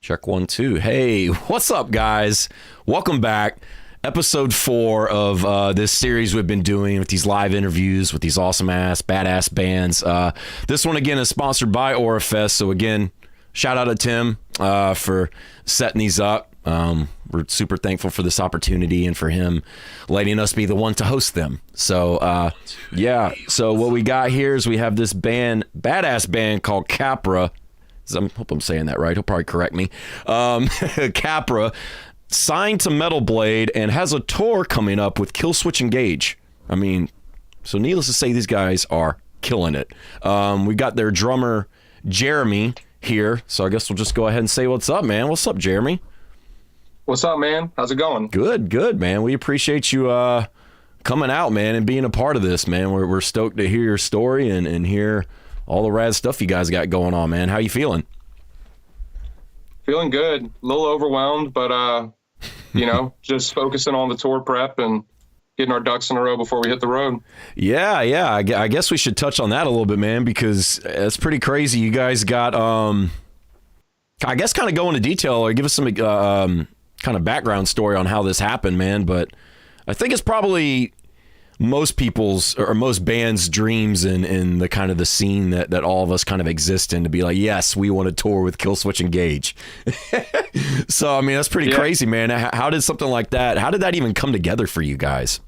Check 1, 2. Hey, what's up, guys? Welcome back. Episode 4 of this series we've been doing with these live interviews with these awesome-ass, badass bands. This one, again, is sponsored by Aurafest. So, again, shout out to Tim for setting these up. We're super thankful for this opportunity and for him letting us be the one to host them. So, yeah. So what we got here is we have this band, badass band called CAPRA. I hope I'm saying that right. He'll probably correct me. CAPRA signed to Metal Blade and has a tour coming up with Killswitch Engage. I mean, so needless to say, these guys are killing it. We got their drummer, Jeremy, here. So I guess we'll just go ahead and say what's up, man. What's up, Jeremy? What's up, man? How's it going? Good, man. We appreciate you coming out, man, and being a part of this, man. We're stoked to hear your story and hear all the rad stuff you guys got going on, man. How you feeling? Feeling good. A little overwhelmed, but, just focusing on the tour prep and getting our ducks in a row before we hit the road. Yeah. I guess we should touch on that a little bit, man, because it's pretty crazy. You guys got, I guess kind of go into detail or give us some kind of background story on how this happened, man. But I think it's probably most people's or most bands' dreams in the kind of the scene that all of us kind of exist in, to be like, yes, we want to tour with Killswitch Engage. So, I mean, that's pretty crazy, man. How did something like that, how did that even come together for you guys?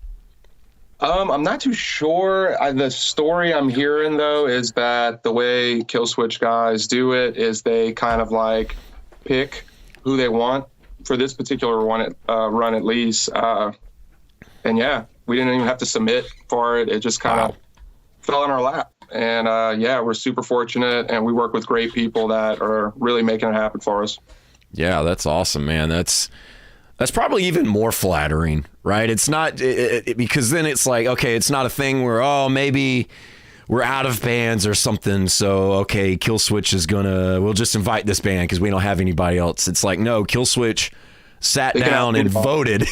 I'm not too sure. The story I'm hearing, though, is that the way Killswitch guys do it is they kind of like pick who they want for this particular one, run at least. And yeah, we didn't even have to submit for it. It just kind of fell in our lap. And we're super fortunate, and we work with great people that are really making it happen for us. Yeah, that's awesome, man. That's probably even more flattering, right? It's not because then it's like, okay, it's not a thing where, maybe we're out of bands or something. So, okay, Killswitch we'll just invite this band because we don't have anybody else. It's like, no, Killswitch sat down and voted.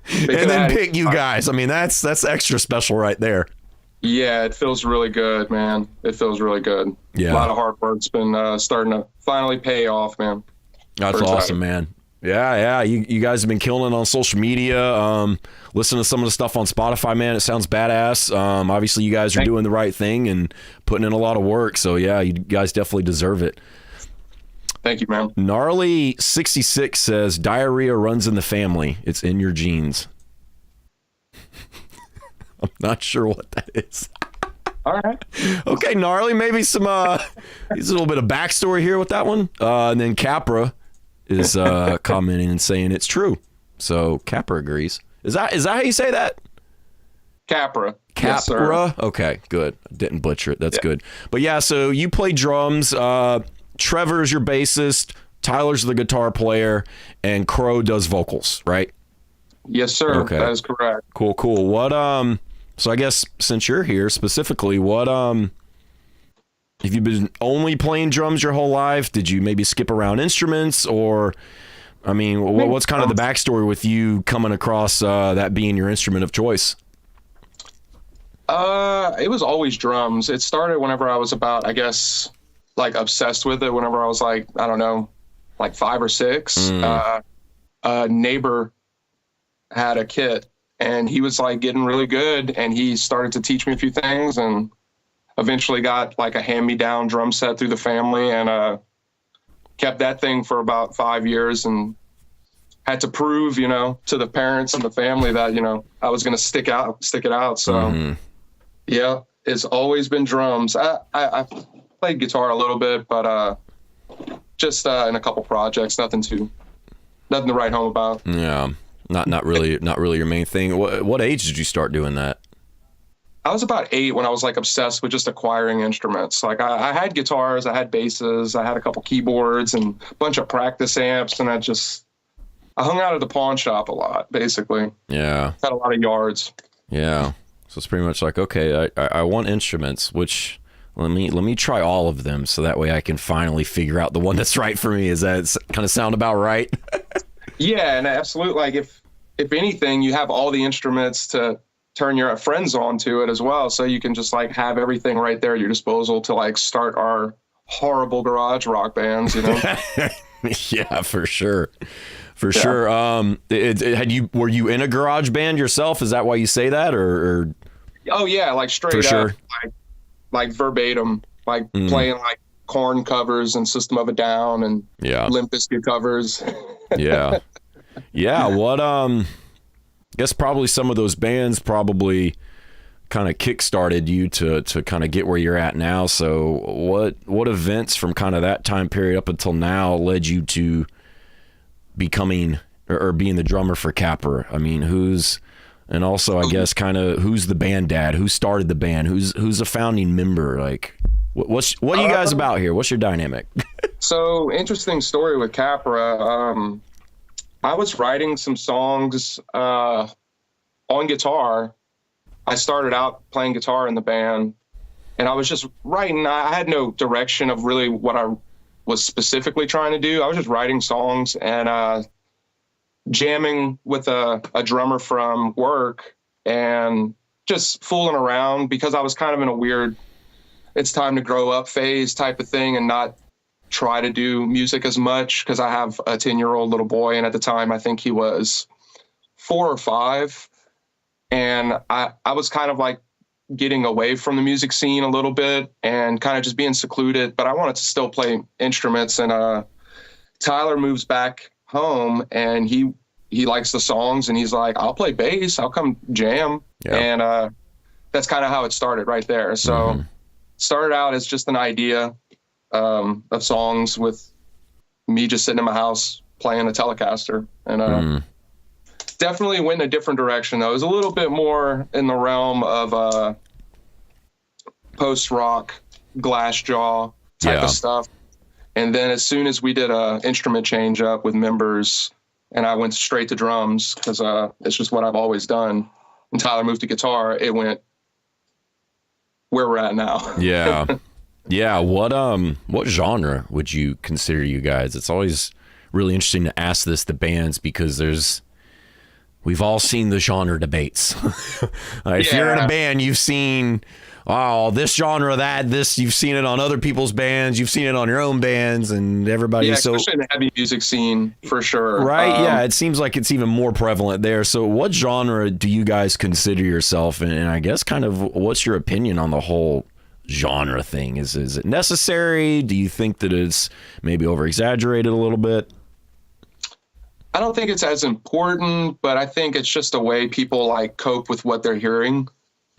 And then pick you guys. I mean, that's extra special right there. Yeah, it feels really good, man. It feels really good. Yeah. A lot of hard work's been starting to finally pay off, man. That's awesome, man. Yeah. You guys have been killing it on social media. Listen to some of the stuff on Spotify, man. It sounds badass. Obviously, you guys are doing the right thing and putting in a lot of work. So, yeah, you guys definitely deserve it. Thank you, man. Gnarly66 says, diarrhea runs in the family. It's in your genes. I'm not sure what that is. All right. Okay, Gnarly, maybe some there's a little bit of backstory here with that one. And then Capra is commenting and saying it's true. So Capra agrees. Is that how you say that? CAPRA. CAPRA? Yes, sir. Okay, good. Didn't butcher it. That's good. But yeah, so you play drums. Trevor's your bassist, Tyler's the guitar player, and Crow does vocals, right? Yes, sir. Okay. That is correct. Cool. What so I guess since you're here specifically, what have you been only playing drums your whole life? Did you maybe skip around instruments, or I mean, what's kind of the backstory with you coming across that being your instrument of choice? It was always drums. It started whenever I was about, I guess, like obsessed with it whenever I was like, I don't know, like 5 or 6. A neighbor had a kit and he was like getting really good, and he started to teach me a few things, and eventually got like a hand-me-down drum set through the family, and kept that thing for about 5 years, and had to prove, to the parents and the family that, I was going to stick it out. So yeah, it's always been drums. I played guitar a little bit, but just in a couple projects, nothing to write home about. Yeah, not really your main thing. What age did you start doing that? I was about 8 when I was like obsessed with just acquiring instruments. Like I had guitars, I had basses, I had a couple keyboards and a bunch of practice amps, and I hung out at the pawn shop a lot, basically. Yeah, had a lot of yards. Yeah, so it's pretty much like, okay, I want instruments, which let me try all of them, so that way I can finally figure out the one that's right for me. Is that kind of sound about right? Yeah, and absolutely. Like if anything, you have all the instruments to turn your friends on to it as well, so you can just like have everything right there at your disposal to like start our horrible garage rock bands, you know? Yeah, for sure. For sure. Were you in a garage band yourself? Is that why you say that, or Oh yeah, like for straight up, sure? like verbatim, like playing like Korn covers and System of a Down and Yeah. Limp Bizkit covers. Yeah. Yeah. What, guess probably some of those bands probably kind of kick-started you to kind of get where you're at now. So what events from kind of that time period up until now led you to becoming or being the drummer for CAPRA? I mean, and also I guess kind of who's the band dad? Who started the band? Who's a founding member? Like, what are you guys about here? What's your dynamic? So interesting story with CAPRA. I was writing some songs on guitar. I started out playing guitar in the band, and I was just writing. I had no direction of really what I was specifically trying to do. I was just writing songs and jamming with a drummer from work and just fooling around because I was kind of in a weird, it's time to grow up phase type of thing and not try to do music as much because I have a 10-year-old little boy. And at the time, I think he was 4 or 5. And I was kind of like getting away from the music scene a little bit and kind of just being secluded, but I wanted to still play instruments. And Tyler moves back home and he likes the songs and he's like, I'll play bass, I'll come jam. Yeah. And that's kind of how it started right there. So started out as just an idea of songs with me just sitting in my house playing a Telecaster. And definitely went in a different direction though. It was a little bit more in the realm of post-rock, Glassjaw type of stuff. And then as soon as we did a instrument change up with members and I went straight to drums because it's just what I've always done, and Tyler moved to guitar, it went where we're at now. Yeah. Yeah. What genre would you consider you guys? It's always really interesting to ask this to bands because we've all seen the genre debates. If you're in a band, you've seen, this genre, this, you've seen it on other people's bands, you've seen it on your own bands, and everybody. Yeah, especially in the heavy music scene, for sure. Right, yeah, it seems like it's even more prevalent there. So what genre do you guys consider yourself in? And I guess kind of what's your opinion on the whole genre thing? Is it necessary? Do you think that it's maybe over-exaggerated a little bit? I don't think it's as important, but I think it's just a way people like cope with what they're hearing.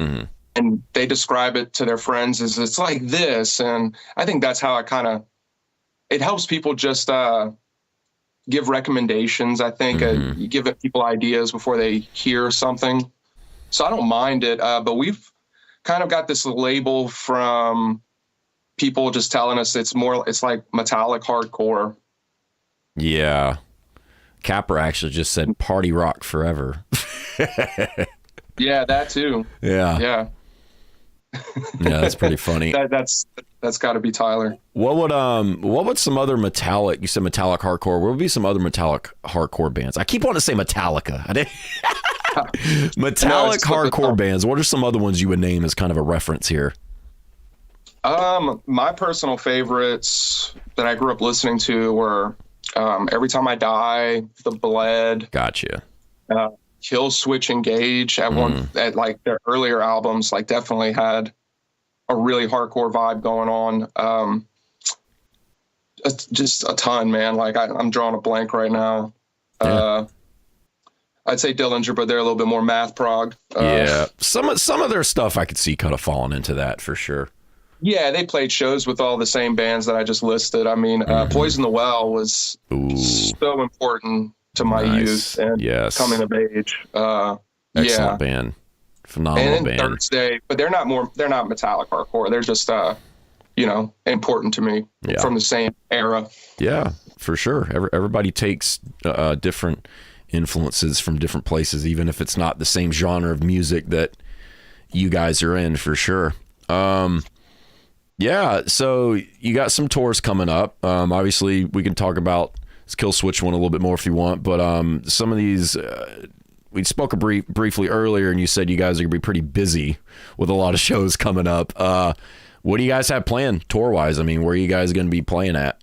Mm-hmm. And they describe it to their friends as it's like this. And I think that's how it helps people just give recommendations. I think you give people ideas before they hear something. So I don't mind it. But we've kind of got this label from people just telling us it's like metallic hardcore. Yeah. CAPRA actually just said party rock forever. Yeah, that too. Yeah. Yeah. Yeah, that's pretty funny. That's got to be Tyler. What would some other metallic? You said metallic hardcore. What would be some other metallic hardcore bands? I keep wanting to say Metallica. Metallic hardcore bands. What are some other ones you would name as kind of a reference here? My personal favorites that I grew up listening to were Every Time I Die, The Bled. Gotcha. Kill Switch Engage at like their earlier albums, like definitely had a really hardcore vibe going on. Just a ton, man. Like I'm drawing a blank right now. Yeah. I'd say Dillinger, but they're a little bit more math prog. Yeah, some of their stuff I could see kind of falling into that for sure. Yeah, they played shows with all the same bands that I just listed. I mean, Poison the Well was so important to my youth and coming of age. Excellent band, phenomenal and band. Thursday, but they're not metallic hardcore. They're just important to me from the same era. Yeah, for sure. Everybody takes different influences from different places, even if it's not the same genre of music that you guys are in, for sure. Yeah, so you got some tours coming up. Obviously, we can talk about this Kill Switch one a little bit more if you want, but some of these, we spoke briefly earlier, and you said you guys are going to be pretty busy with a lot of shows coming up. What do you guys have planned tour wise? I mean, where are you guys going to be playing at?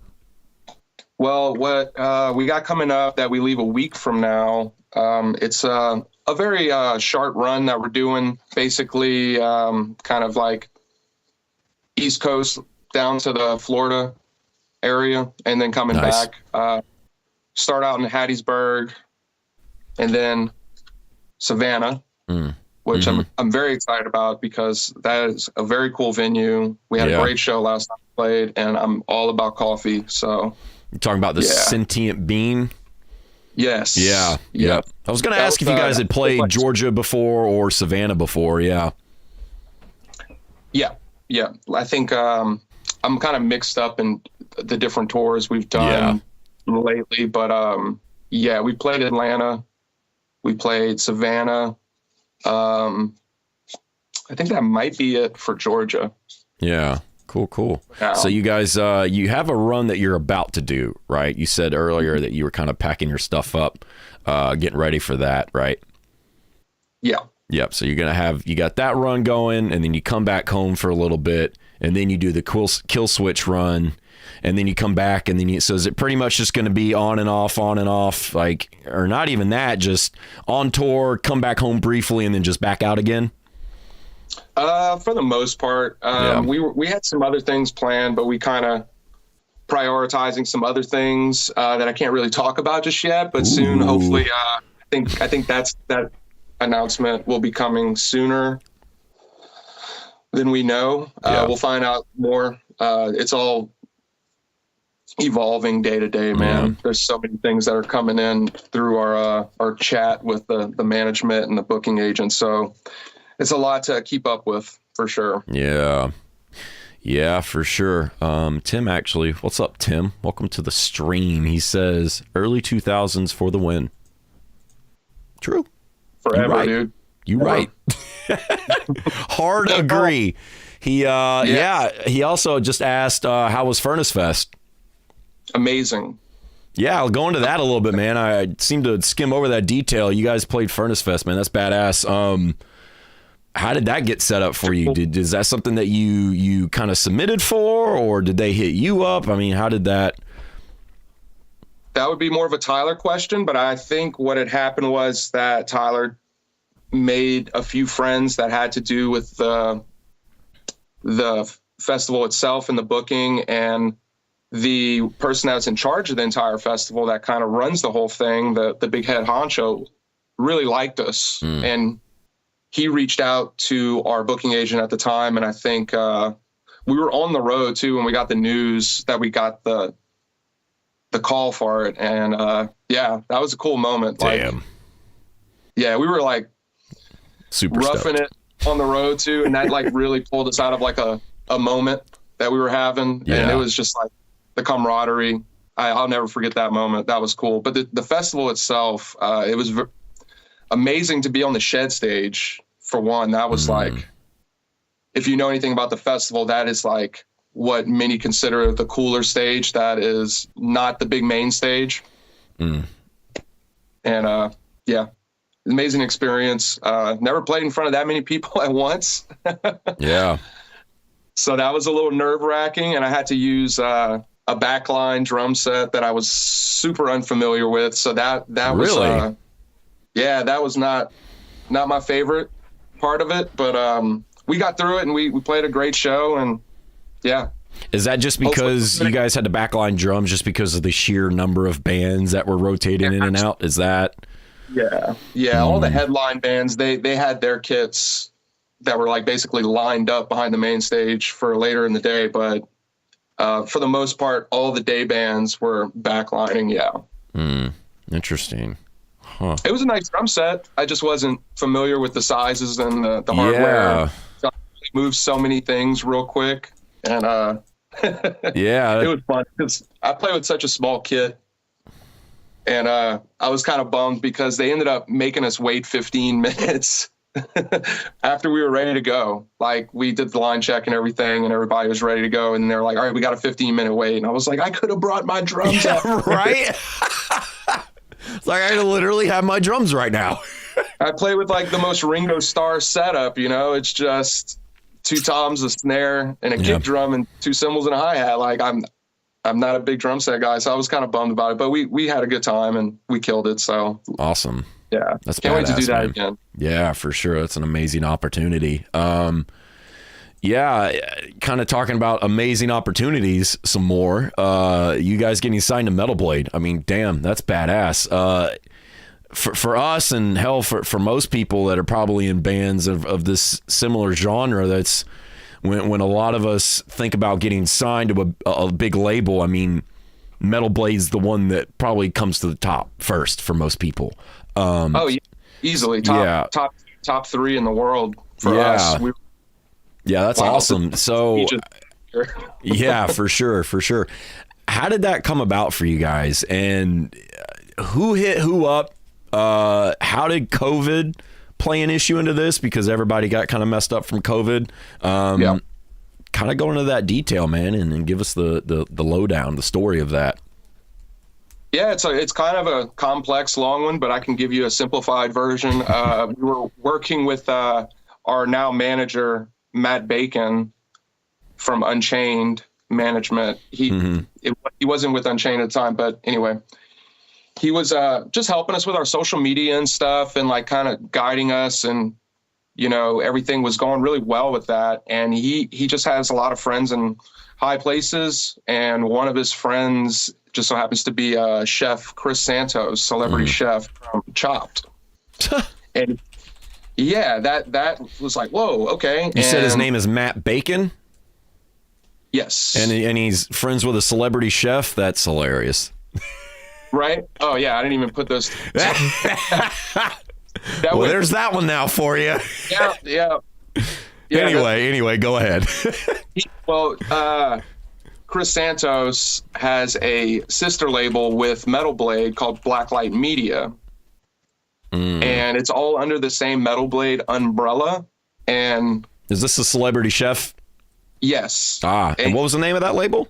Well, what we got coming up that we leave a week from now, it's a very short run that we're doing, basically kind of like East Coast down to the Florida area, and then coming Nice. back. Start out in Hattiesburg, and then Savannah, which I'm very excited about because that is a very cool venue. We had a great show last time we played, and I'm all about coffee. So you're talking about the Sentient Bean? Yes. Yeah. Yep. I was going to ask if you guys had played Georgia before or Savannah before. Yeah. Yeah. I think I'm kind of mixed up in the different tours we've done lately, but we played Atlanta, we played Savannah. I think that might be it for Georgia. Yeah. Cool. So you guys, you have a run that you're about to do, right? You said earlier that you were kind of packing your stuff up, getting ready for that, right? Yeah. Yep. So you got that run going, and then you come back home for a little bit, and then you do the kill switch run, and then you come back, and then so is it pretty much just going to be on and off, like, or not even that, just on tour, come back home briefly, and then just back out again? For the most part, we had some other things planned, but we kind of prioritizing some other things that I can't really talk about just yet. But soon, hopefully, I think that announcement will be coming sooner than we know. We'll find out more. It's all evolving day to day, man. There's so many things that are coming in through our chat with the management and the booking agent. So it's a lot to keep up with, for sure. Yeah, for sure. Tim, actually, what's up, Tim? Welcome to the stream. He says early 2000s for the win. True. Forever, dude. You right. Hard agree. He he also just asked, how was Furnace Fest? Amazing. Yeah, I'll go into that a little bit, man. I seem to skim over that detail. You guys played Furnace Fest, man. That's badass. How did that get set up for you? Is that something that you kind of submitted for, or did they hit you up? I mean, how did that? That would be more of a Tyler question, but I think what had happened was that Tyler made a few friends that had to do with the festival itself and the booking, and the person that's in charge of the entire festival that kind of runs the whole thing, the big head honcho, really liked us. And he reached out to our booking agent at the time, and I think we were on the road too when we got the news that we got the call for it, and that was a cool moment. Damn. We were like super roughing it on the road too, and that like really pulled us out of like a moment that we were having, and it was just like the camaraderie. I'll never forget that moment. That was cool. But the festival itself, it was amazing to be on the Shed stage, for one. That was like, if you know anything about the festival, that is like what many consider the cooler stage. That is not the big main stage. And amazing experience. Never played in front of that many people at once. So that was a little nerve wracking, and I had to use a backline drum set that I was super unfamiliar with. So that was really, that was not my favorite part of it, but we got through it, and we played a great show. And is that just because you guys had to backline drums, just because of the sheer number of bands that were rotating in and out? Is that? All the headline bands, they had their kits that were like basically lined up behind the main stage for later in the day, but for the most part, all the day bands were backlining. Interesting. Huh. It was a nice drum set. I just wasn't familiar with the sizes and the hardware. So I moved so many things real quick, and it was fun because I play with such a small kit, and I was kind of bummed because they ended up making us wait 15 minutes after we were ready to go. Like, we did the line check and everything, and everybody was ready to go, and they're like, all right, we got a 15-minute wait. And I was like, I could have brought my drums out. Right? It's like, I literally have my drums right now. I play with like the most Ringo Starr setup, it's just 2 toms, a snare, and a Yeah. kick drum, and 2 cymbals and a hi-hat. Like I'm not a big drum set guy, so I was kind of bummed about it. But we had a good time and we killed it. So Awesome. yeah, That's can't wait to do badass, that man. again. Yeah, for sure. That's an amazing opportunity. Yeah, kind of talking about amazing opportunities some more. You guys getting signed to Metal Blade. I mean, damn, that's badass. For us and hell, for most people that are probably in bands of this similar genre, that's when a lot of us think about getting signed to a big label, I mean, Metal Blade's the one that probably comes to the top first for most people. Yeah, easily top 3 in the world for us. Yeah, that's awesome. So, yeah, for sure. How did that come about for you guys? And who hit who up? How did COVID play an issue into this? Because everybody got kind of messed up from COVID. Kind of go into that detail, man, and give us the lowdown, the story of that. Yeah, it's kind of a complex, long one, but I can give you a simplified version. We were working with our now manager, Matt Bacon, from Unchained Management. He wasn't with Unchained at the time, but anyway, he was just helping us with our social media and stuff, and like kind of guiding us, and everything was going really well with that. And he just has a lot of friends in high places, and one of his friends just so happens to be chef Chris Santos, celebrity chef from Chopped. And yeah, that was like, whoa, okay. You said his name is Matt Bacon? Yes. And he's friends with a celebrity chef? That's hilarious. Right? Oh, yeah, I didn't even put those. There's that one now for you. Yeah. Anyway, go ahead. Chris Santos has a sister label with Metal Blade called Blacklight Media. And it's all under the same Metal Blade umbrella. And is this a celebrity chef? Yes. And what was the name of that label?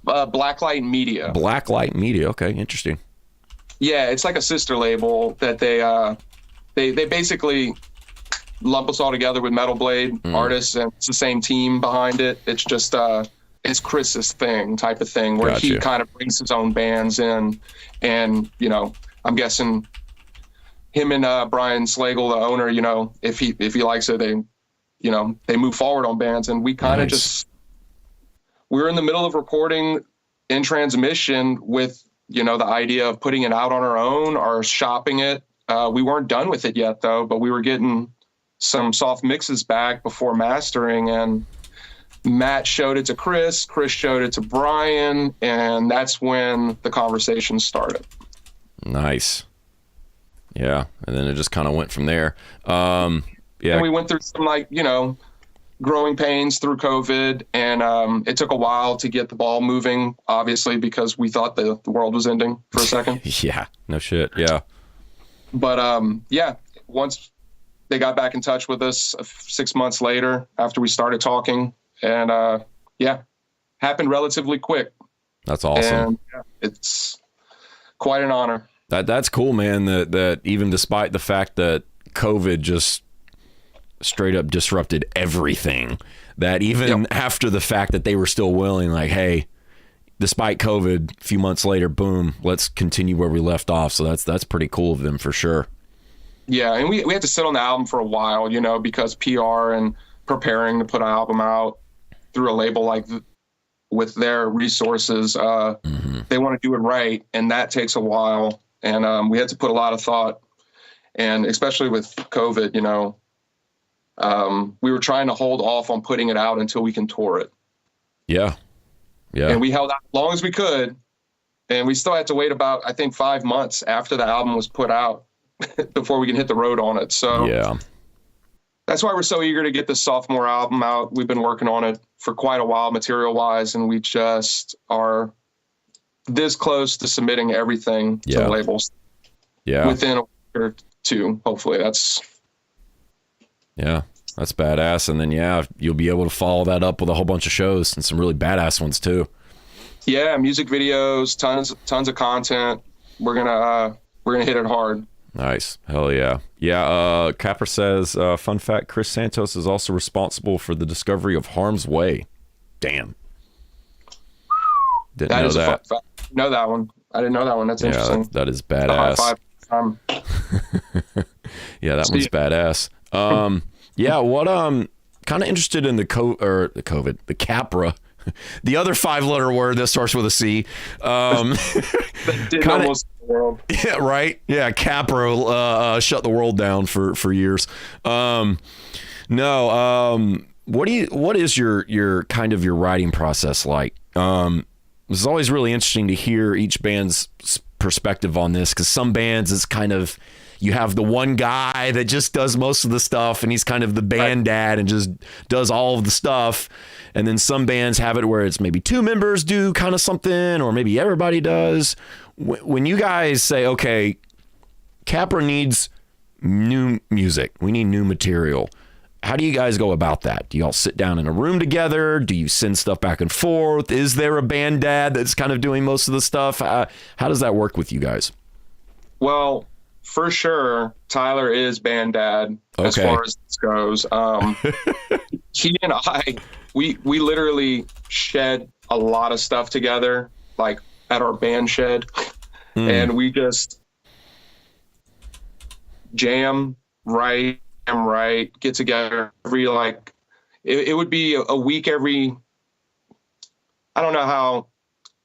Blacklight Media. Blacklight Media. Okay, interesting. Yeah, it's like a sister label that they basically lump us all together with Metal Blade artists, and it's the same team behind it. It's just it's Chris's thing type of thing, where he kind of brings his own bands in, and I'm guessing him and Brian Slagle, the owner, if he likes it, they move forward on bands, and we kind of we were in the middle of recording in transmission with the idea of putting it out on our own or shopping it. We weren't done with it yet though, but we were getting some soft mixes back before mastering, and Matt showed it to Chris showed it to Brian, and that's when the conversation started. Nice. Yeah, and then it just kind of went from there. And we went through some growing pains through COVID, and it took a while to get the ball moving, obviously, because we thought the world was ending for a second. Yeah, no shit. Yeah. But once they got back in touch with us 6 months later after we started talking, and happened relatively quick. That's awesome. And it's quite an honor. That's cool, man. That even despite the fact that COVID just straight up disrupted everything, that even after the fact that they were still willing, like, hey, despite COVID, a few months later, boom, let's continue where we left off. So that's pretty cool of them for sure. Yeah, and we had to sit on the album for a while, because PR and preparing to put an album out through a label like with their resources, they want to do it right, and that takes a while. And we had to put a lot of thought, and especially with COVID, we were trying to hold off on putting it out until we can tour it. Yeah. And we held out as long as we could, and we still had to wait about, I think, 5 months after the album was put out before we can hit the road on it. So that's why we're so eager to get this sophomore album out. We've been working on it for quite a while, material-wise, and we just are this close to submitting everything to the labels. Yeah. Within a week or two, hopefully. That's badass. And then you'll be able to follow that up with a whole bunch of shows, and some really badass ones too. Yeah, music videos, tons of content. We're gonna hit it hard. Nice. Hell yeah. Yeah. Capra says, fun fact, Chris Santos is also responsible for the discovery of Harm's Way. Damn. Didn't know that. A fun fact. Know that one. I didn't know that one. That's interesting. That is badass. High five. Yeah, that one's badass. Yeah, what kind of interested in the CAPRA, the other 5-letter word that starts with a C. That did almost the world. Yeah, right. Yeah, CAPRA shut the world down for years. What is your kind of your writing process like? It's always really interesting to hear each band's perspective on this, because some bands it's kind of, you have the one guy that just does most of the stuff and he's kind of the band dad and just does all of the stuff. And then some bands have it where it's maybe 2 members do kind of something, or maybe everybody does. When you guys say, okay, Capra needs new music, we need new material, how do you guys go about that? Do you all sit down in a room together? Do you send stuff back and forth? Is there a band dad that's kind of doing most of the stuff? How does that work with you guys? Well, for sure, Tyler is band dad as far as this goes. He and I, we literally shed a lot of stuff together, like at our band shed, and we just jam, write, get together every, like, it would be a week every, I don't know how,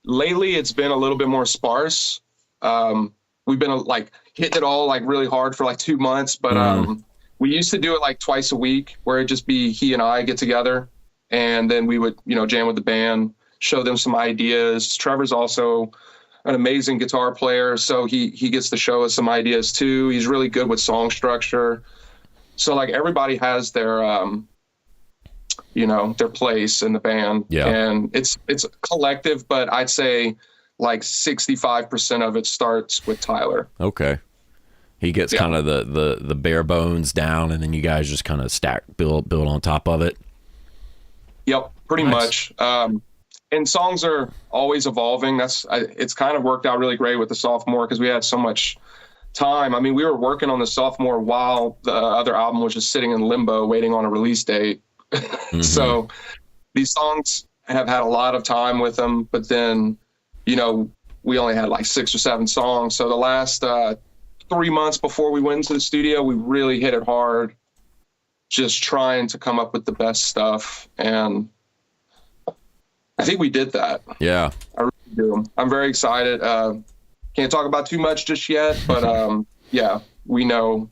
lately it's been a little bit more sparse. We've been like hitting it all like really hard for like 2 months, but we used to do it like twice a week, where it'd just be he and I get together, and then we would, jam with the band, show them some ideas. Trevor's also an amazing guitar player, so he gets to show us some ideas too. He's really good with song structure. So like everybody has their their place in the band. Yeah. And it's collective, but I'd say like 65% of it starts with Tyler. Okay. He gets kind of the bare bones down, and then you guys just kind of build on top of it. Yep, pretty much. And songs are always evolving. It's kind of worked out really great with the sophomore, because we had so much time. I mean, we were working on the sophomore while the other album was just sitting in limbo waiting on a release date. So these songs have had a lot of time with them, but then, we only had like 6 or 7 songs. So the last 3 months before we went into the studio, we really hit it hard, just trying to come up with the best stuff. And I think we did that. Yeah. I really do. I'm very excited. Can't talk about too much just yet, but yeah, we know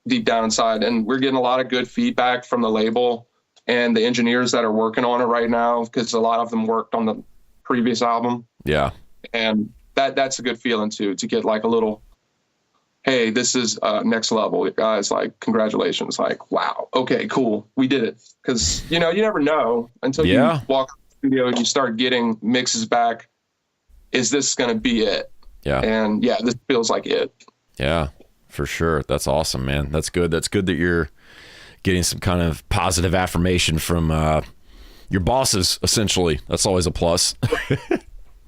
deep down inside, and we're getting a lot of good feedback from the label and the engineers that are working on it right now, because a lot of them worked on the previous album. Yeah. And that's a good feeling too, to get like a little, hey, this is next level, guys, like, congratulations. Like, wow, okay, cool, we did it. Because, you never know until you walk in the studio and you start getting mixes back. Is this going to be it? Yeah. And yeah, this feels like it. Yeah, for sure. That's awesome, man. That's good. That's good that you're getting some kind of positive affirmation from your bosses, essentially. That's always a plus.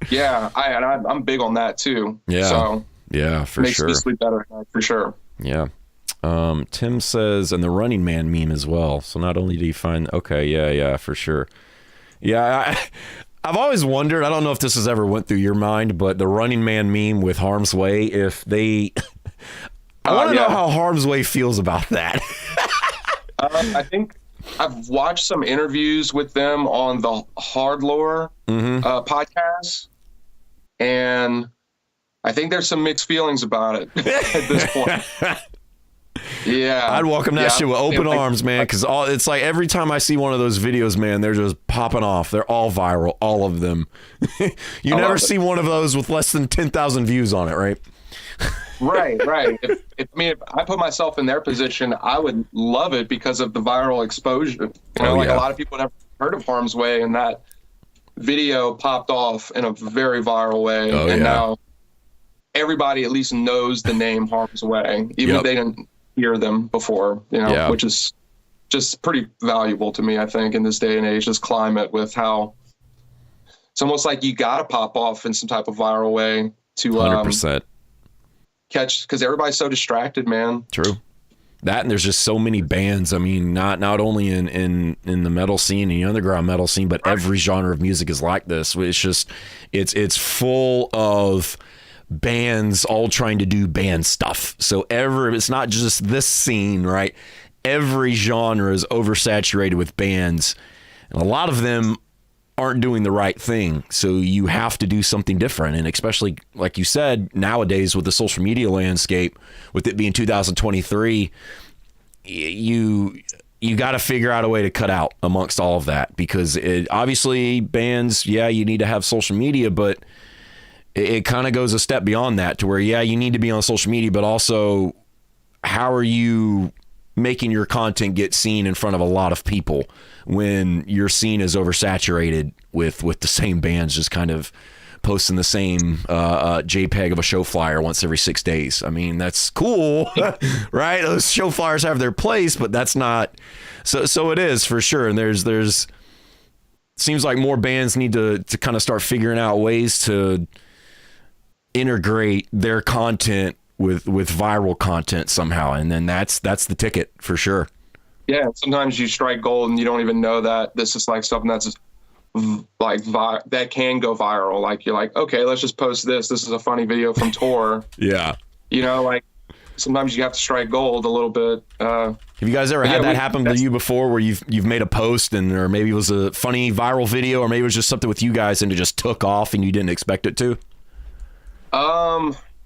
Yeah, I'm big on that too. Yeah. So yeah, for sure. Makes me sleep better, for sure. Yeah. Tim says, and the Running Man meme as well. So not only do you find, okay, yeah, for sure. Yeah, I've always wondered, I don't know if this has ever went through your mind, but the Running Man meme with Harm's Way, if they, I want to know how Harm's Way feels about that. I think I've watched some interviews with them on the Hard Lore podcast, and I think there's some mixed feelings about it at this point. Yeah, I'd welcome that shit with open arms, man, because it's like every time I see one of those videos, man, they're just popping off. They're all viral, all of them. You never see one of those with less than 10,000 views on it, right? Right. If I put myself in their position, I would love it because of the viral exposure. A lot of people never heard of Harm's Way, and that video popped off in a very viral way. And now everybody at least knows the name Harm's Way, even if they didn't hear them before, which is just pretty valuable to me, I think, in this day and age, this climate, with how it's almost like you got to pop off in some type of viral way to 100%. catch, because everybody's so distracted, man. True. That, and there's just so many bands. I mean, not only in the metal scene and the underground metal scene, but every genre of music is like this. It's just it's full of bands all trying to do band stuff. So it's not just this scene, right? Every genre is oversaturated with bands, and a lot of them aren't doing the right thing. So you have to do something different. And especially, like you said, nowadays with the social media landscape, with it being 2023, you got to figure out a way to cut out amongst all of that, because obviously bands, you need to have social media, but it kind of goes a step beyond that to where, you need to be on social media, but also how are you making your content get seen in front of a lot of people when your scene is oversaturated with the same bands just kind of posting the same JPEG of a show flyer once every 6 days. I mean, that's cool, right? Those show flyers have their place, but that's not so it is for sure. And there's seems like more bands need to kind of start figuring out ways to integrate their content with viral content somehow, and then that's the ticket for sure. Yeah, sometimes you strike gold and you don't even know that this is like something that's like that can go viral. Like you're like, okay, let's just post this. This is a funny video from tour. Yeah, like sometimes you have to strike gold a little bit. Have you guys ever had that happen to you before, where you've made a post or maybe it was a funny viral video, or maybe it was just something with you guys and it just took off and you didn't expect it to?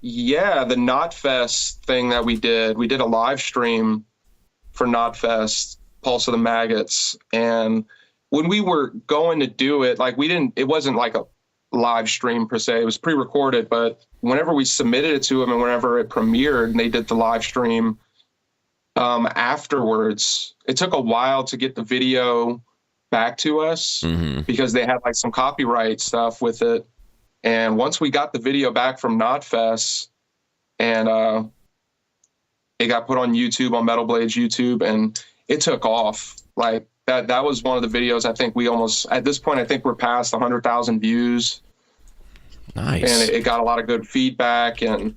Yeah, the Knotfest thing that we did a live stream for Knotfest, Pulse of the Maggots. And when we were going to do it, like it wasn't like a live stream per se, it was pre-recorded, but whenever we submitted it to them and whenever it premiered and they did the live stream, afterwards, it took a while to get the video back to us because they had like some copyright stuff with it. And once we got the video back from Knotfest, and it got put on YouTube, on Metal Blade's YouTube, and it took off. Like that was one of the videos I think we almost, at this point, I think we're past 100,000 views. Nice. And it got a lot of good feedback. And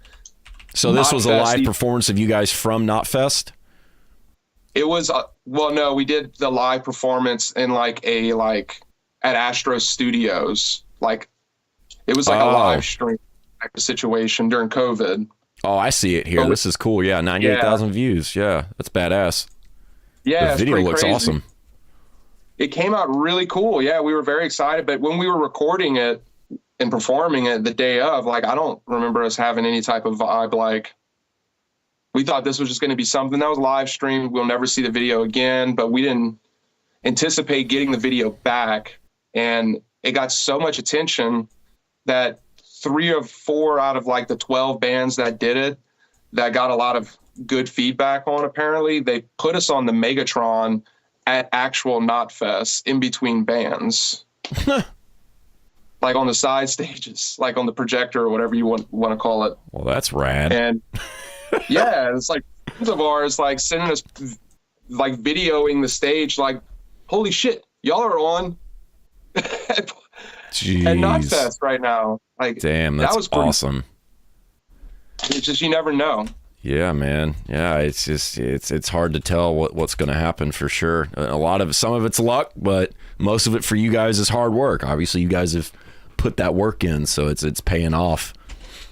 so this was a live performance of you guys from Knotfest? It was, well, no, we did the live performance in at Astro Studios. It was like a live stream type of situation during COVID. Oh, I see it here. This is cool. Yeah, 98,000 views. Yeah, that's badass. Yeah, the video looks crazy. Awesome. It came out really cool. Yeah, we were very excited. But when we were recording it and performing it the day of, I don't remember us having any type of vibe. We thought this was just going to be something that was live streamed. We'll never see the video again. But we didn't anticipate getting the video back. And it got so much attention that 3 or 4 out of the 12 bands that did it, that got a lot of good feedback on, apparently, they put us on the Megatron at actual Knotfest in between bands. On the side stages, on the projector or whatever you want to call it. Well, that's rad. And yeah, it's friends of ours sending us videoing the stage, holy shit, y'all are on Jeez. at Knotfest right now. Damn, that's that was pretty, awesome. It's just, you never know. Yeah, man. Yeah, it's just it's hard to tell what's going to happen for sure. Some of it's luck, but most of it for you guys is hard work. Obviously, you guys have put that work in, so it's paying off.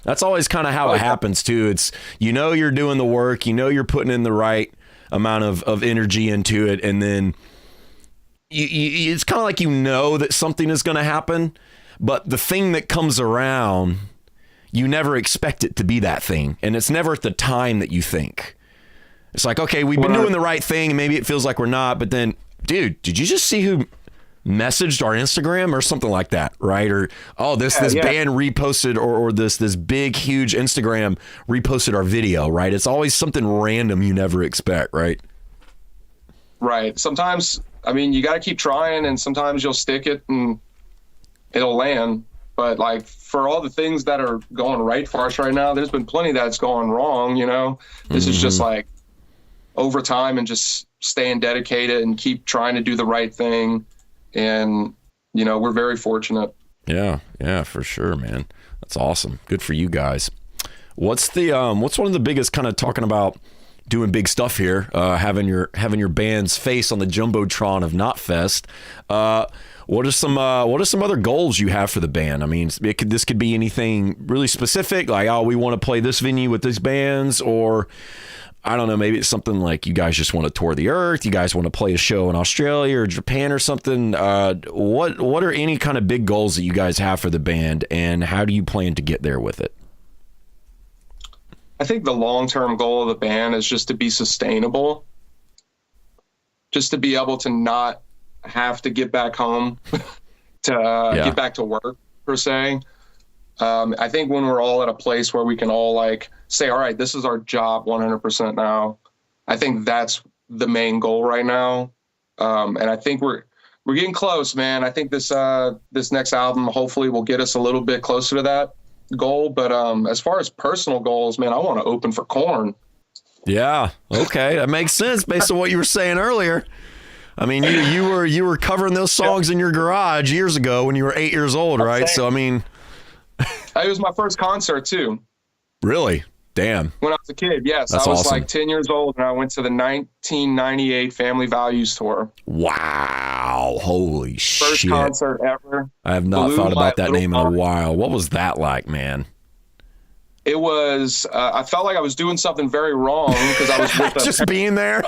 That's always kind of how it happens too. It's, you're doing the work, you're putting in the right amount of energy into it, and then it's kind of like that something is going to happen, but the thing that comes around, you never expect it to be that thing, and it's never at the time that you think. It's like, okay, we've been doing the right thing, and maybe it feels like we're not, but then, dude, did you just see who messaged our Instagram or something like that, right? Or, this band reposted, or this big, huge Instagram reposted our video, right? It's always something random you never expect, right? Right. Sometimes, you got to keep trying, and sometimes you'll stick it and it'll land. But for all the things that are going right for us right now, there's been plenty that's going wrong. This is just over time and just staying dedicated and keep trying to do the right thing. And, we're very fortunate. Yeah, for sure, man. That's awesome. Good for you guys. What's one of the biggest, kind of talking about doing big stuff here, having your band's face on the Jumbotron of Knotfest. What are some other goals you have for the band? I mean, this could be anything really specific, like, oh, we want to play this venue with these bands, or I don't know, maybe it's something like you guys just want to tour the earth, you guys want to play a show in Australia or Japan or something. What are any kind of big goals that you guys have for the band, and how do you plan to get there with it? I think the long-term goal of the band is just to be sustainable, just to be able to not have to get back home to get back to work, per se. I think when we're all at a place where we can all like say, all right, this is our job 100% now, I think that's the main goal right now. And I think we're getting close, man. I think this next album hopefully will get us a little bit closer to that goal. But as far as personal goals, man, I want to open for Korn. Yeah. Okay. That makes sense based on what you were saying earlier. I mean, you were covering those songs in your garage years ago when you were 8 years old, right? So, I mean, it was my first concert too. Really? Damn. When I was a kid, yes. That's I was awesome. like 10 years old, and I went to the 1998 Family Values Tour. Wow. Holy shit. First concert ever. I have not thought about that name in a while. What was that like, man? It was, I felt like I was doing something very wrong because I was with just being there.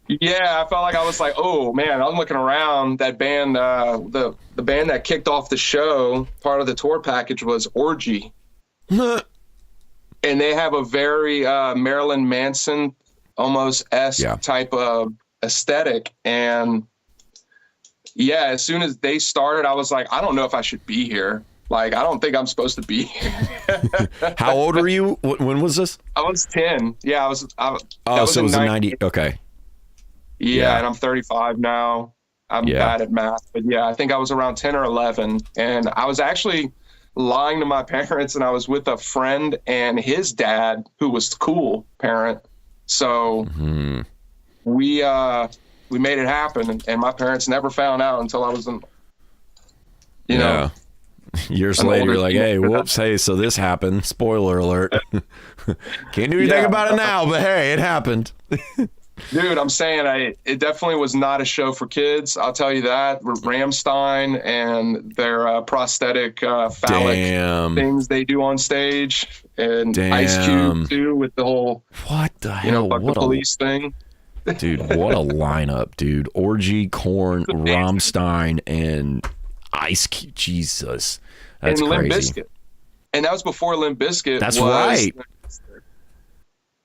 Yeah, I felt like I was like, oh man, I'm looking around. That band, the band that kicked off the show, part of the tour package was Orgy. And they have a very Marilyn Manson almost esque type of aesthetic. And yeah, as soon as they started, I was like, I don't know if I should be here. Like, I don't think I'm supposed to be here. How old were you? When was this? I was 10. Yeah, so it was in 90. Okay. Yeah, and I'm 35 now. I'm bad at math, but yeah, I think I was around 10 or 11. And I was actually lying to my parents, and I was with a friend and his dad, who was the cool parent. So we made it happen, and my parents never found out until I was in, you know. Years later, you're like, hey, whoops, hey, so this happened. Spoiler alert. Can't do anything about it now, but hey, it happened. Dude, I'm saying it definitely was not a show for kids. I'll tell you that. Rammstein and their prosthetic phallic things they do on stage, and Ice Cube too with the whole what the hell, fuck the police thing. Dude, what a lineup, dude! Orgy, Korn, Rammstein, and Ice Cube. Jesus, that's and crazy. Limp Bizkit. And that was before Limp Bizkit. That's right.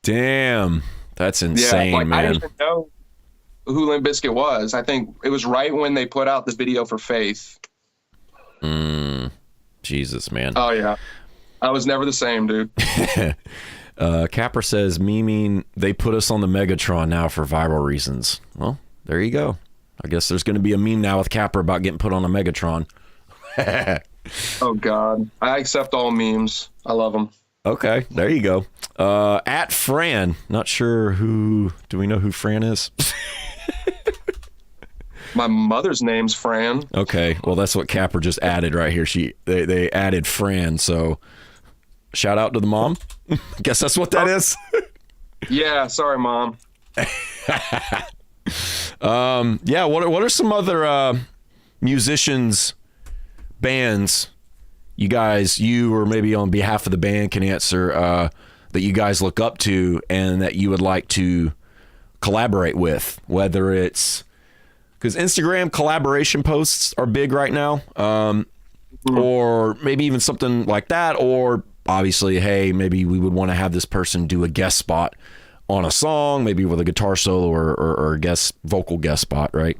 Damn. That's insane, man. I didn't even know who Limp Bizkit was. I think it was right when they put out the video for Faith. Jesus, man. Oh, yeah. I was never the same, dude. Capra says, memeing, they put us on the Megatron now for viral reasons. Well, there you go. I guess there's going to be a meme now with Capra about getting put on a Megatron. Oh, God. I accept all memes. I love them. Okay, there you go. At Fran, not sure who. Do we know who Fran is? My mother's name's Fran. Okay, well that's what Capra just added right here. They added Fran, so shout out to the mom. Guess that's what that is. Yeah, sorry, Mom. Yeah. What are some other musicians, bands? You or maybe on behalf of the band can answer that you guys look up to and that you would like to collaborate with, whether it's because Instagram collaboration posts are big right now, or maybe even something like that, or obviously, hey, maybe we would want to have this person do a guest spot on a song, maybe with a guitar solo or a vocal guest spot, right?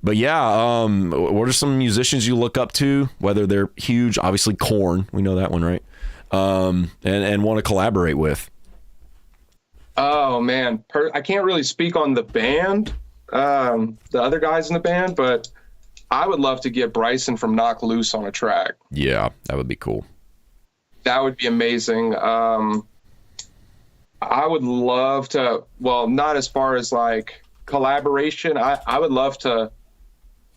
But yeah, what are some musicians you look up to, whether they're huge, obviously Korn, we know that one, right? And want to collaborate with? Oh, man. I can't really speak on the band, the other guys in the band, but I would love to get Bryson from Knock Loose on a track. Yeah, that would be cool. That would be amazing. I would love to, well, not as far as like collaboration. I would love to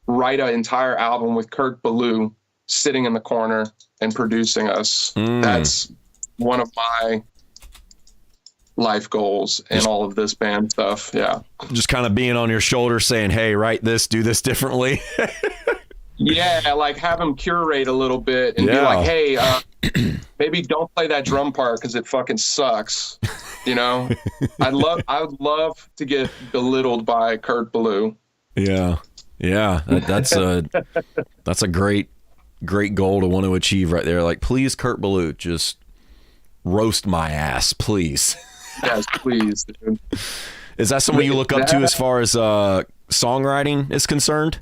write an entire album with Kirk Ballou sitting in the corner and producing us. That's one of my life goals in all of this band stuff. Yeah. Just kind of being on your shoulder saying, hey, write this, do this differently. Yeah, like have him curate a little bit and be like, hey, maybe don't play that drum part because it fucking sucks. You know, I would love to get belittled by Kurt Ballou. Yeah, that's a great goal to want to achieve right there. Like, please, Kurt Ballou, just roast my ass, please. Yes, please, dude. Is that someone you look up to as far as songwriting is concerned?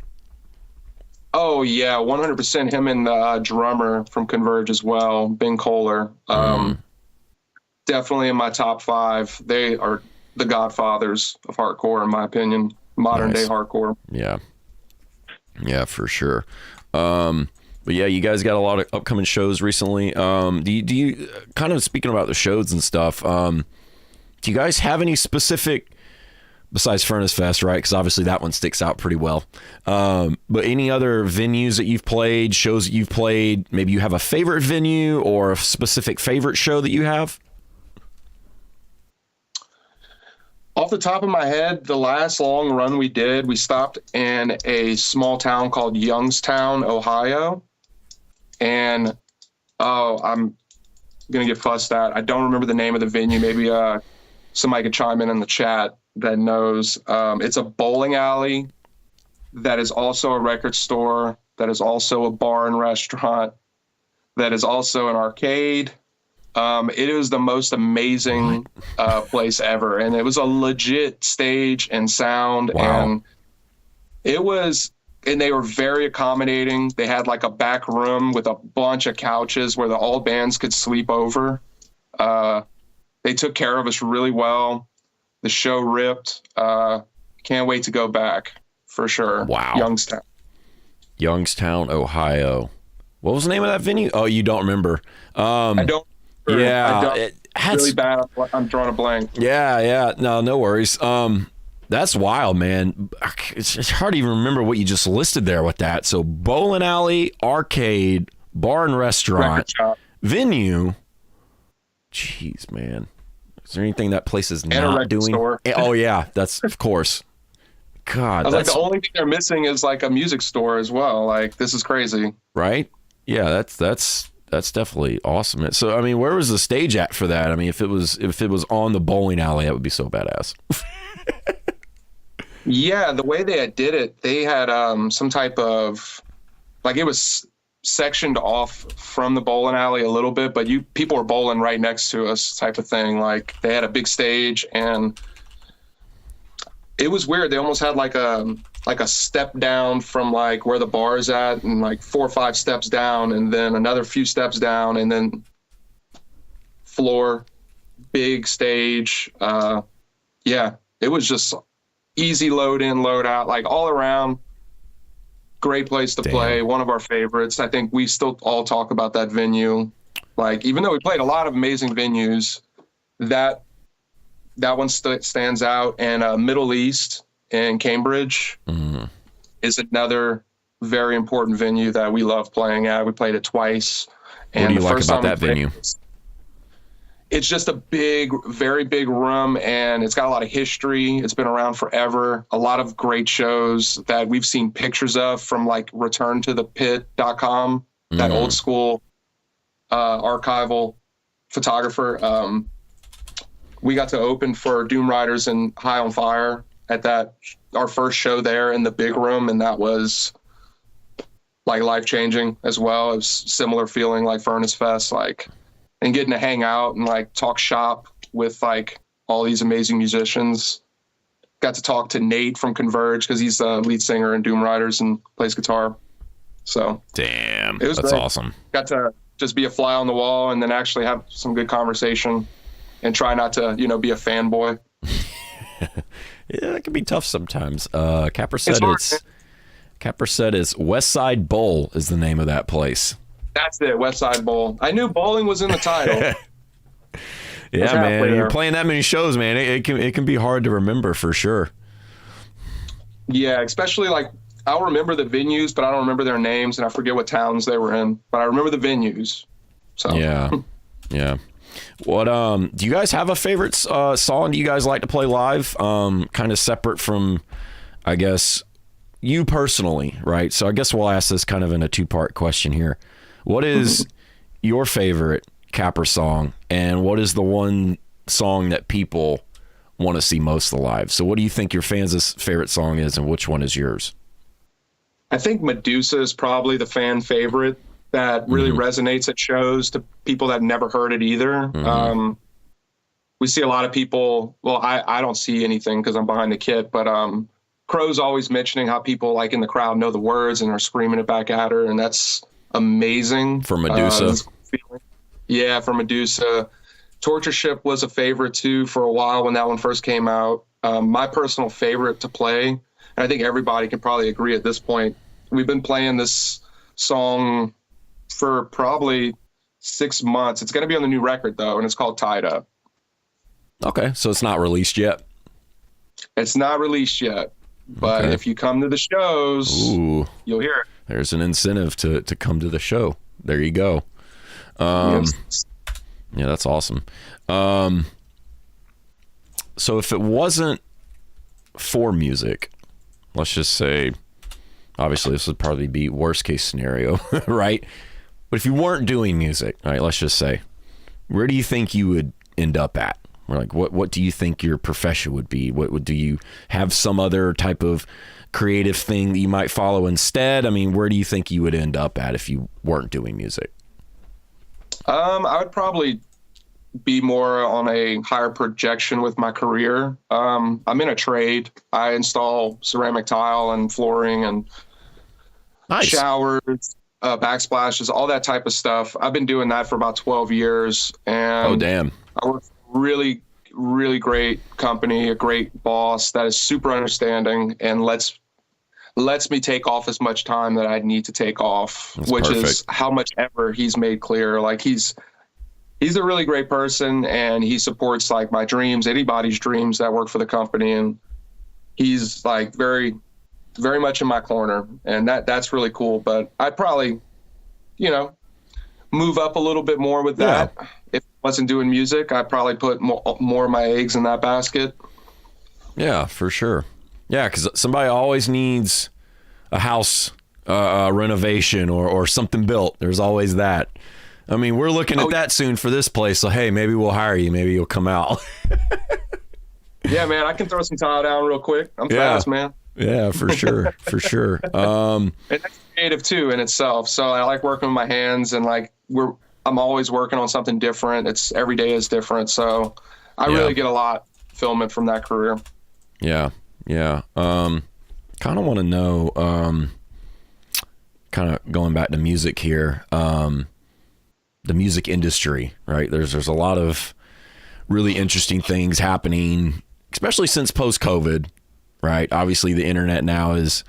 Oh yeah, 100%. Him and the drummer from Converge as well, Ben Kohler. Definitely in my top 5. They are the godfathers of hardcore, in my opinion. Modern day hardcore. Yeah, for sure. But yeah, you guys got a lot of upcoming shows recently. Do you kind of, speaking about the shows and stuff, do you guys have any specific, besides Furnace Fest, right? Because obviously that one sticks out pretty well. But any other venues that you've played, shows that you've played, maybe you have a favorite venue or a specific favorite show that you have? Off the top of my head, the last long run we did, we stopped in a small town called Youngstown, Ohio. And, I'm going to get fussed at. I don't remember the name of the venue. Maybe somebody could chime in the chat that knows. It's a bowling alley that is also a record store, that is also a bar and restaurant, that is also an arcade. It was the most amazing place ever, and it was a legit stage and sound. Wow. And they were very accommodating. They had like a back room with a bunch of couches where all bands could sleep over. They took care of us really well. The show ripped. Can't wait to go back for sure. Wow. Youngstown, Ohio. What was the name of that venue? Oh, you don't remember? I don't. Yeah, it's really bad. I'm drawing a blank. Yeah. No worries. That's wild, man. It's hard to even remember what you just listed there with that. So bowling alley, arcade, bar and restaurant, venue. Jeez, man. Is there anything that place is not doing? Store. Oh yeah, that's of course. God, I was like, the only thing they're missing is like a music store as well. Like, this is crazy, right? Yeah, that's definitely awesome. So, I mean, where was the stage at for that? I mean, if it was on the bowling alley, that would be so badass. Yeah, the way they did it, they had some type of, like, it was sectioned off from the bowling alley a little bit, but people were bowling right next to us, type of thing. Like, they had a big stage, and it was weird. They almost had like a step down from like where the bar is at, and like 4 or 5 steps down, and then another few steps down, and then floor, big stage. Yeah, it was just easy load in, load out, like all around. Great place to play. One of our favorites. I think we still all talk about that venue. Like, even though we played a lot of amazing venues, that one stands out. And Middle East in Cambridge is another very important venue that we love playing at. We played it twice. What do you like about that venue? It's just a big, very big room, and it's got a lot of history. It's been around forever. A lot of great shows that we've seen pictures of from like returntothepit.com, that old school archival photographer. We got to open for Doom Riders and High on Fire at our first show there in the big room, and that was like life-changing as well. It was similar feeling like Furnace Fest, like, and getting to hang out and like talk shop with like all these amazing musicians. Got to talk to Nate from Converge because he's the lead singer in Doom Riders and plays guitar. So damn, it was that's great. Awesome. Got to just be a fly on the wall and then actually have some good conversation and try not to, be a fanboy. Yeah, it can be tough sometimes. Capra said it's West Side Bowl is the name of that place. That's it, West Side Bowl. I knew bowling was in the title. Yeah, man. You're playing that many shows, man. It can be hard to remember for sure. Yeah, especially like I'll remember the venues, but I don't remember their names, and I forget what towns they were in. But I remember the venues. So Yeah, yeah. What do you guys have a favorite song do you guys like to play live? Kind of separate from, I guess, you personally, right? So I guess we'll ask this kind of in a two-part question here. What is your favorite CAPRA song, and what is the one song that people want to see most alive? So what do you think your fans' favorite song is, and which one is yours? I think Medusa is probably the fan favorite that really resonates at shows to people that never heard it either. We see a lot of people, well, I don't see anything because I'm behind the kit, but Crow's always mentioning how people like in the crowd know the words and are screaming it back at her, and that's amazing. For Medusa. Yeah, for Medusa. Torture Ship was a favorite too for a while when that one first came out. My personal favorite to play, and I think everybody can probably agree at this point, we've been playing this song for probably 6 months. It's going to be on the new record though, and it's called Tied Up. Okay, so it's not released yet. It's not released yet, but if you come to the shows, you'll hear it. There's an incentive to come to the show. There you go. Yes. Yeah, that's awesome. So if it wasn't for music, let's just say, obviously this would probably be worst case scenario, right? But if you weren't doing music, all right, let's just say, where do you think you would end up at? Or like, what do you think your profession would be? Do you have some other type of creative thing that you might follow instead? I mean, where do you think you would end up at if you weren't doing music? I would probably be more on a higher projection with my career. I'm in a trade. I install ceramic tile and flooring and showers, backsplashes, all that type of stuff. I've been doing that for about 12 years. And oh, damn. I work for a really, really great company, a great boss that is super understanding and lets me take off as much time that I need to take off, That's which perfect. is how much ever he's made clear. Like he's a really great person, and he supports like my dreams, anybody's dreams that work for the company. And he's like very, very much in my corner, and that's really cool. But I'd probably, move up a little bit more with that. Yeah. If I wasn't doing music, I'd probably put more of my eggs in that basket. Yeah, for sure. Yeah, because somebody always needs a house renovation or something built. There's always that. I mean, we're looking at that soon for this place. So, hey, maybe we'll hire you. Maybe you'll come out. Yeah, man, I can throw some tile down real quick. I'm fast, man. Yeah, for sure. For sure. And that's creative too in itself. So I like working with my hands, and like I'm always working on something different. Every day is different. So I really get a lot fulfillment from that career. Yeah. Yeah. Kind of want to know, kind of going back to music here, the music industry, right? There's a lot of really interesting things happening, especially since post-COVID, right? Obviously the internet now is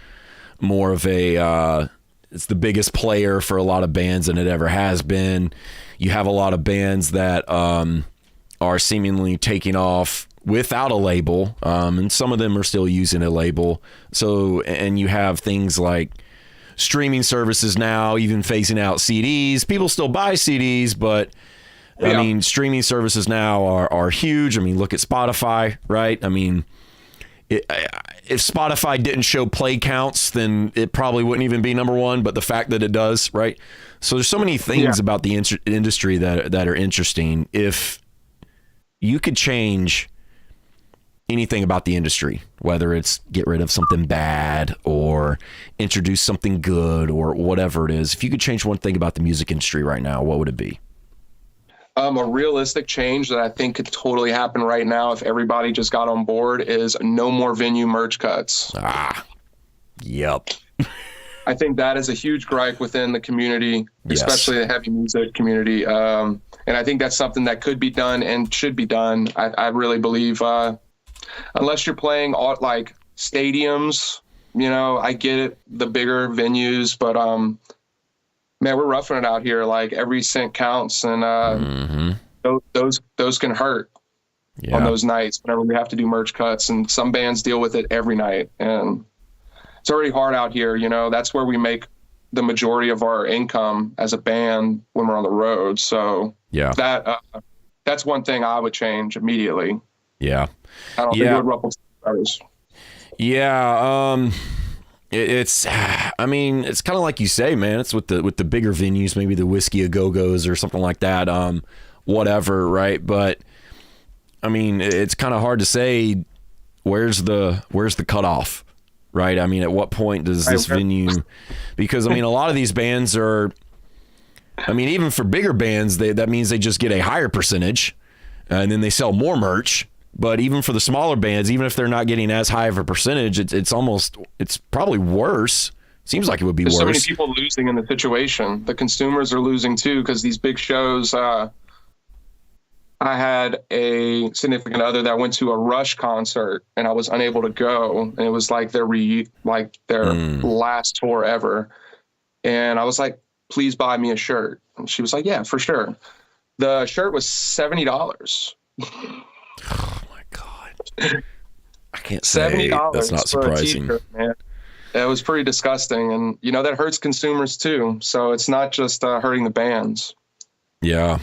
more of it's the biggest player for a lot of bands than it ever has been. You have a lot of bands that are seemingly taking off without a label, and some of them are still using a label. So, and you have things like streaming services now, even phasing out CDs. People still buy CDs, but I mean, streaming services now are huge. I mean, look at Spotify, right? I mean, if Spotify didn't show play counts, then it probably wouldn't even be number one, but the fact that it does, right? So there's so many things about the industry that are interesting. If you could change anything about the industry, whether it's get rid of something bad or introduce something good or whatever it is, if you could change one thing about the music industry right now, what would it be? A realistic change that I think could totally happen right now if everybody just got on board is no more venue merch cuts. Yep. I think that is a huge gripe within the community, especially the heavy music community. And I think that's something that could be done and should be done. I really believe, unless you're playing like stadiums, I get it, the bigger venues, but man, we're roughing it out here. Like every cent counts, and those can hurt on those nights whenever we have to do merch cuts. And some bands deal with it every night, and it's already hard out here. You know, that's where we make the majority of our income as a band when we're on the road. So Yeah. that's one thing I would change immediately. Yeah. I don't think it would ruffle feathers. Yeah. It's, I mean, it's kind of like you say, man, it's with the bigger venues, maybe the Whiskey A Go-Go's or something like that. Whatever. Right. But I mean, it's kind of hard to say where's the cutoff, right? I mean, at what point does this venue, because I mean, a lot of these bands are, I mean, even for bigger bands, that means they just get a higher percentage and then they sell more merch. But even for the smaller bands, even if they're not getting as high of a percentage, it's probably worse. Seems like it would be There's worse. so many people losing in the situation. The consumers are losing too, because these big shows, I had a significant other that went to a Rush concert and I was unable to go. And it was like their last tour ever. And I was like, please buy me a shirt. And she was like, yeah, for sure. The shirt was $70. Oh my God. I can't say $70 that's not surprising. For a t-shirt, man. It was pretty disgusting. And, you know, that hurts consumers too. So it's not just hurting the bands. Yeah.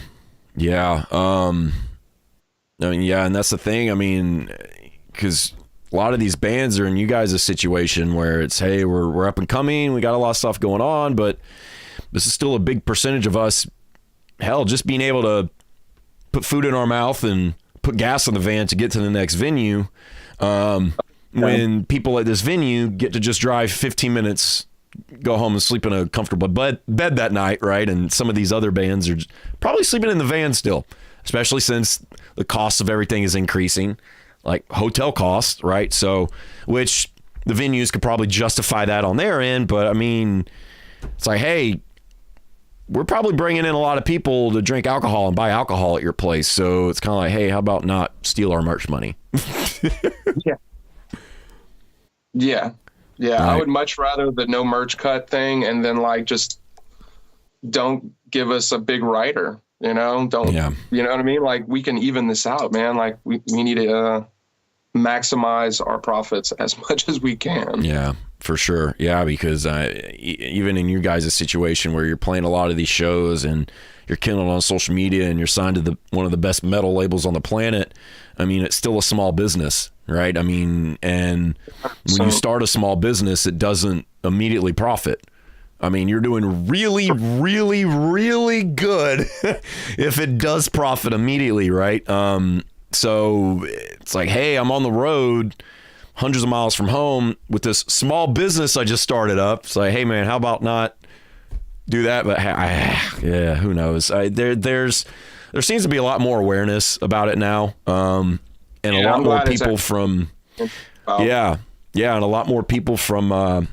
Yeah. I mean, yeah. And that's the thing. I mean, because a lot of these bands are in you guys' situation where it's, hey, we're up and coming. We got a lot of stuff going on, but this is still a big percentage of us. Hell, just being able to put food in our mouth and put gas in the van to get to the next venue. When people at this venue get to just drive 15 minutes, go home and sleep in a comfortable bed that night, right? And some of these other bands are probably sleeping in the van still, especially since the cost of everything is increasing, like hotel costs, right? So, which the venues could probably justify that on their end, but I mean, it's like, hey, we're probably bringing in a lot of people to drink alcohol and buy alcohol at your place. So it's kind of like, hey, how about not steal our merch money? Yeah. Right. I would much rather the no merch cut thing and then like just don't give us a big writer, you know? You know what I mean? Like we can even this out, man. Like we need to maximize our profits as much as we can. Yeah. For sure. Yeah, because even in you guys' situation where you're playing a lot of these shows and you're killing on social media and you're signed to one of the best metal labels on the planet, I mean, it's still a small business, right? I mean, and when you start a small business, it doesn't immediately profit. I mean, you're doing really, really, really good if it does profit immediately, right? So it's like, hey, I'm on the road hundreds of miles from home with this small business I just started up. It's like, hey man, how about not do that? But yeah, who knows? There seems to be a lot more awareness about it now, and a lot more people from and a lot more people from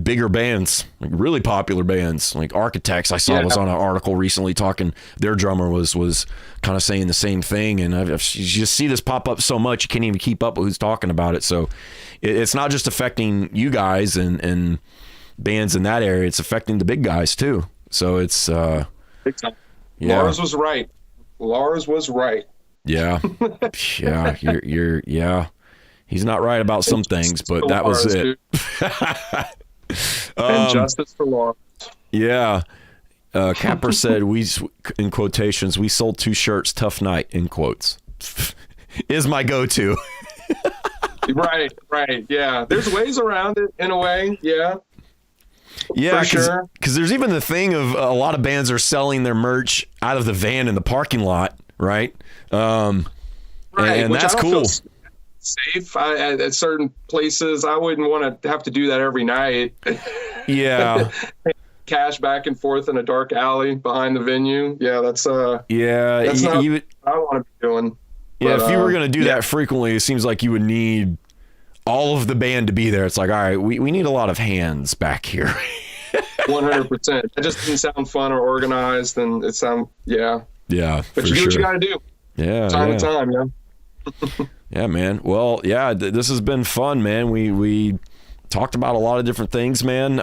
bigger bands, like really popular bands, like Architects. I saw was on an article recently talking. Their drummer was kind of saying the same thing, and you just see this pop up so much you can't even keep up with who's talking about it. So it's not just affecting you guys and bands in that area; it's affecting the big guys too. So it's big time. Lars was right. Yeah, you're he's not right about some things, but that was it. And justice for Lars. Yeah. Capra said, we, in quotations, we sold 2 shirts, tough night, in quotes. Is my go-to. Right. Yeah. There's ways around it in a way. Yeah. Yeah, sure. Because there's even the thing of a lot of bands are selling their merch out of the van in the parking lot, right? Right. And Which that's I don't cool. feel safe at certain places. I wouldn't want to have to do that every night. Yeah. Cash back and forth in a dark alley behind the venue. Yeah, that's not what I want to be doing. Yeah, but, if you were going to do that frequently, it seems like you would need all of the band to be there. It's like, all right, we need a lot of hands back here. 100%. It just didn't sound fun or organized, and it sound Yeah, but you do what you got to do. Yeah, time to time, yeah. Yeah, man. Well, yeah, this has been fun, man. We talked about a lot of different things, man.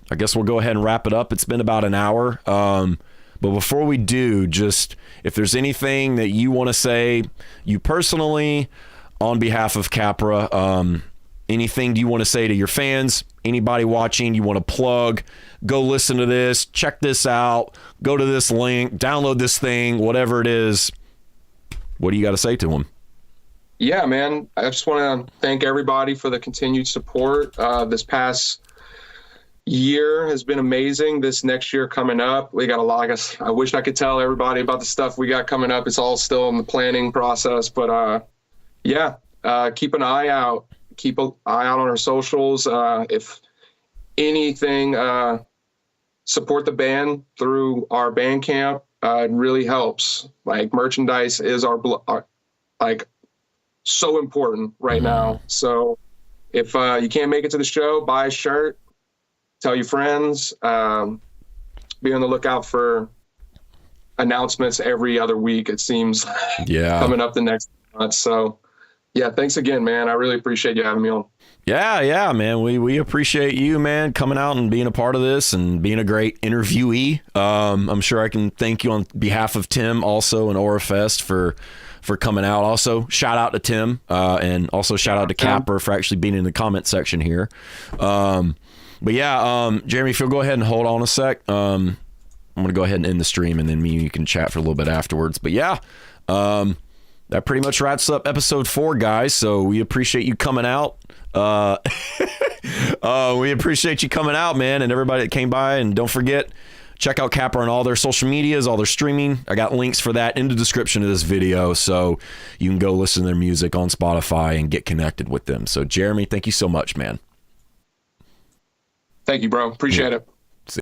I guess we'll go ahead and wrap it up. It's been about an hour. But before we do, just if there's anything that you want to say, you personally, on behalf of CAPRA, anything do you want to say to your fans? Anybody watching, you want to plug? Go listen to this. Check this out. Go to this link. Download this thing. Whatever it is. What do you got to say to them? Yeah, man. I just want to thank everybody for the continued support. This past year has been amazing. This next year coming up, we got a lot. I wish I could tell everybody about the stuff we got coming up. It's all still in the planning process, but keep an eye out. Keep an eye out on our socials. If anything, support the band through our Bandcamp. It really helps. Like, merchandise is our so important right now. So if you can't make it to the show, buy a shirt, tell your friends, be on the lookout for announcements every other week, it seems, coming up the next month. So yeah, thanks again, man. I really appreciate you having me on. Yeah, man. We appreciate you, man, coming out and being a part of this and being a great interviewee. I'm sure I can thank you on behalf of Tim also and Aurafest for coming out. Also, shout out to Tim, and also shout out to CAPRA for actually being in the comment section here. But yeah, Jeremy, if you'll go ahead and hold on a sec, I'm going to go ahead and end the stream, and then me and you can chat for a little bit afterwards. But yeah, that pretty much wraps up episode 4, guys. So we appreciate you coming out. We appreciate you coming out, man, and everybody that came by. And don't forget, check out CAPRA on all their social medias, all their streaming. I got links for that in the description of this video, so you can go listen to their music on Spotify and get connected with them. So Jeremy, thank you so much, man. Thank you, bro. Appreciate it.